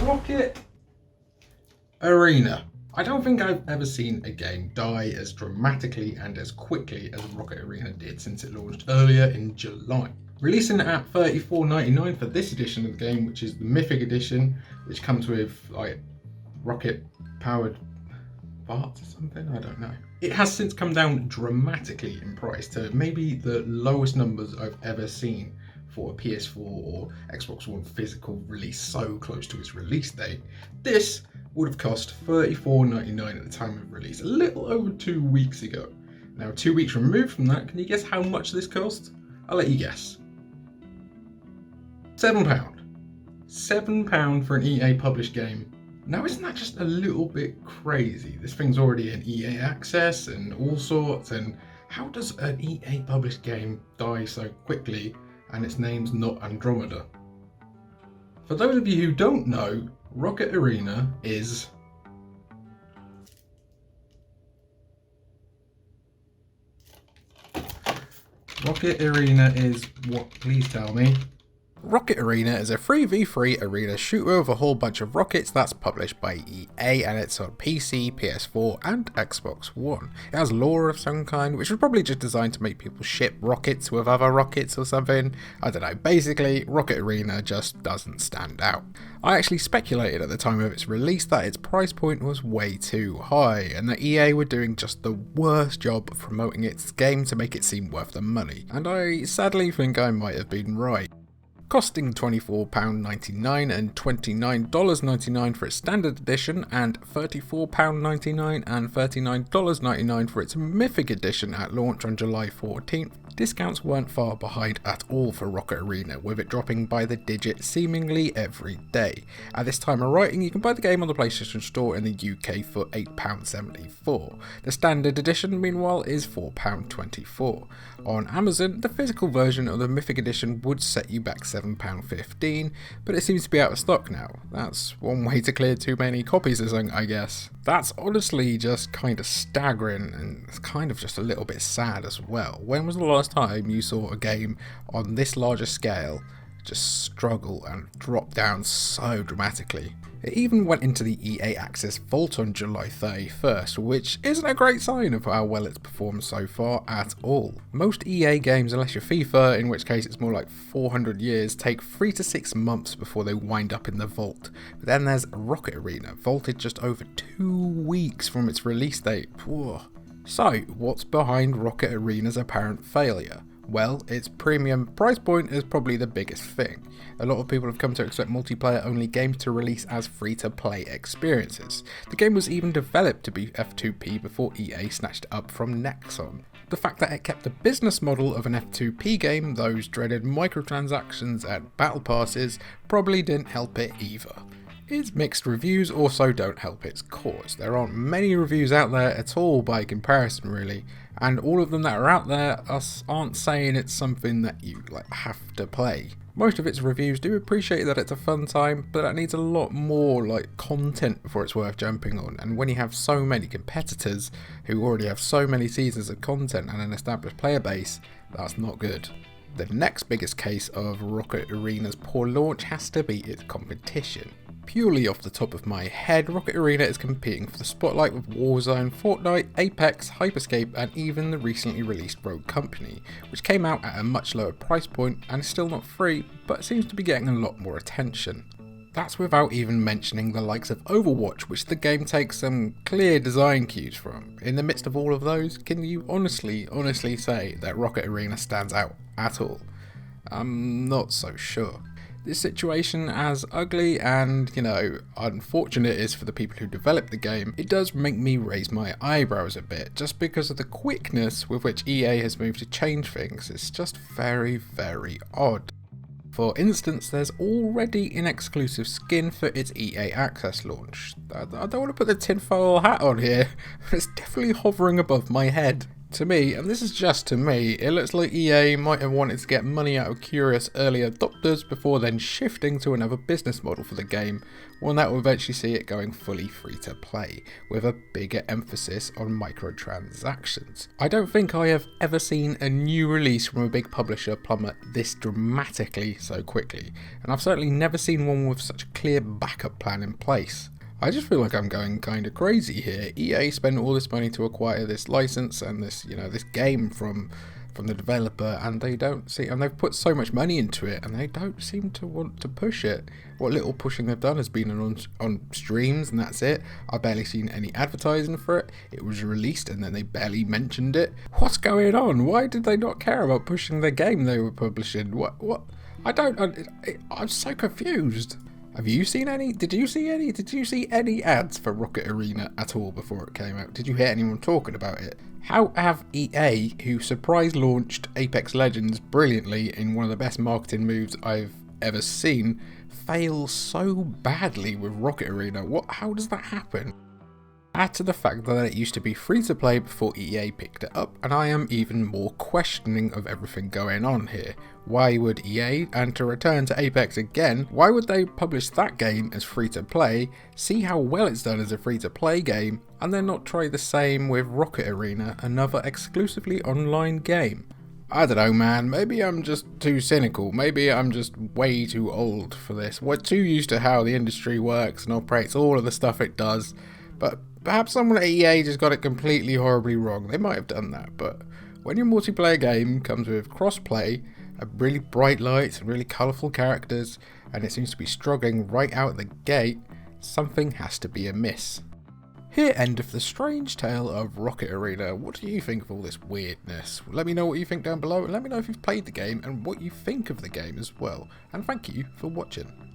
Rocket Arena. I don't think I've ever seen a game die as dramatically and as quickly as Rocket Arena did since it launched earlier in July. Releasing at $34.99 for this edition of the game, which is the Mythic Edition, which comes with like rocket powered parts or something, I don't know. It has since come down dramatically in price to maybe the lowest numbers I've ever seen for a PS4 or Xbox One physical release so close to its release date. This would have cost $34.99 at the time of release, a little over 2 weeks ago. Now 2 weeks removed from that, can you guess how much this cost? I'll let you guess. £7. £7 for an EA published game. Now isn't that just a little bit crazy? This thing's already in EA Access and all sorts, and how does an EA published game die so quickly and its name's not Andromeda? For those of you who don't know, Rocket Arena is what? Please tell me. Rocket Arena is a 3v3 arena shooter with a whole bunch of rockets that's published by EA, and it's on PC, PS4 and Xbox One. It has lore of some kind, which was probably just designed to make people ship rockets with other rockets or something. I don't know, basically Rocket Arena just doesn't stand out. I actually speculated at the time of its release that its price point was way too high, and that EA were doing just the worst job of promoting its game to make it seem worth the money, and I sadly think I might have been right. Costing £24.99 and $29.99 for its standard edition, and £34.99 and $39.99 for its Mythic edition at launch on July 14th, discounts weren't far behind at all for Rocket Arena, with it dropping by the digit seemingly every day. At this time of writing, you can buy the game on the PlayStation Store in the UK for £8.74. The standard edition, meanwhile, is £4.24. On Amazon, the physical version of the Mythic edition would set you back £7.15, but it seems to be out of stock now. That's one way to clear too many copies of something, I guess. That's honestly just kind of staggering, and it's kind of just a little bit sad as well. When was the last time you saw a game on this large a scale just struggle and drop down so dramatically? It even went into the EA Access Vault on July 31st, which isn't a great sign of how well it's performed so far at all. Most EA games, unless you're FIFA, in which case it's more like 400 years, take 3 to 6 months before they wind up in the vault. But then there's Rocket Arena, vaulted just over 2 weeks from its release date. Whoa. So, what's behind Rocket Arena's apparent failure? Well, its premium price point is probably the biggest thing. A lot of people have come to expect multiplayer-only games to release as free-to-play experiences. The game was even developed to be F2P before EA snatched it up from Nexon. The fact that it kept the business model of an F2P game, those dreaded microtransactions and battle passes, probably didn't help it either. Its mixed reviews also don't help its cause. There aren't many reviews out there at all by comparison really, and all of them that are out there aren't saying it's something that you have to play. Most of its reviews do appreciate that it's a fun time, but it needs a lot more content before it's worth jumping on, and when you have so many competitors who already have so many seasons of content and an established player base, that's not good. The next biggest case of Rocket Arena's poor launch has to be its competition. Purely off the top of my head, Rocket Arena is competing for the spotlight with Warzone, Fortnite, Apex, Hyperscape and even the recently released Rogue Company, which came out at a much lower price point and is still not free, but seems to be getting a lot more attention. That's without even mentioning the likes of Overwatch, which the game takes some clear design cues from. In the midst of all of those, can you honestly say that Rocket Arena stands out at all? I'm not so sure. This situation, as ugly and, unfortunate it is for the people who developed the game, it does make me raise my eyebrows a bit, just because of the quickness with which EA has moved to change things. It's just very, very odd. For instance, there's already an exclusive skin for its EA Access launch. I don't want to put the tinfoil hat on here, but it's definitely hovering above my head. To me, and this is just to me, it looks like EA might have wanted to get money out of curious early adopters before then shifting to another business model for the game, one that will eventually see it going fully free to play, with a bigger emphasis on microtransactions. I don't think I have ever seen a new release from a big publisher plummet this dramatically so quickly, and I've certainly never seen one with such a clear backup plan in place. I just feel like I'm going kind of crazy here. EA spent all this money to acquire this license and this, this game from the developer, and they've put so much money into it, and they don't seem to want to push it. What little pushing they've done has been on streams, and that's it. I've barely seen any advertising for it. It was released, and then they barely mentioned it. What's going on? Why did they not care about pushing the game they were publishing? What? I'm so confused. Have you seen any? Did you see any ads for Rocket Arena at all before it came out? Did you hear anyone talking about it? How have EA, who surprise launched Apex Legends brilliantly in one of the best marketing moves I've ever seen, fail so badly with Rocket Arena? How does that happen? Add to the fact that it used to be free to play before EA picked it up, and I am even more questioning of everything going on here. Why would EA, and to return to Apex again, why would they publish that game as free to play, see how well it's done as a free to play game, and then not try the same with Rocket Arena, another exclusively online game? I don't know, man, maybe I'm just too cynical, maybe I'm just way too old for this. We're too used to how the industry works and operates, all of the stuff it does, but perhaps someone at EA just got it completely horribly wrong. They might have done that, but when your multiplayer game comes with cross-play, really bright lights and really colourful characters, and it seems to be struggling right out the gate, something has to be amiss. Here endeth the strange tale of Rocket Arena. What do you think of all this weirdness? Let me know what you think down below, and let me know if you've played the game and what you think of the game as well. And thank you for watching.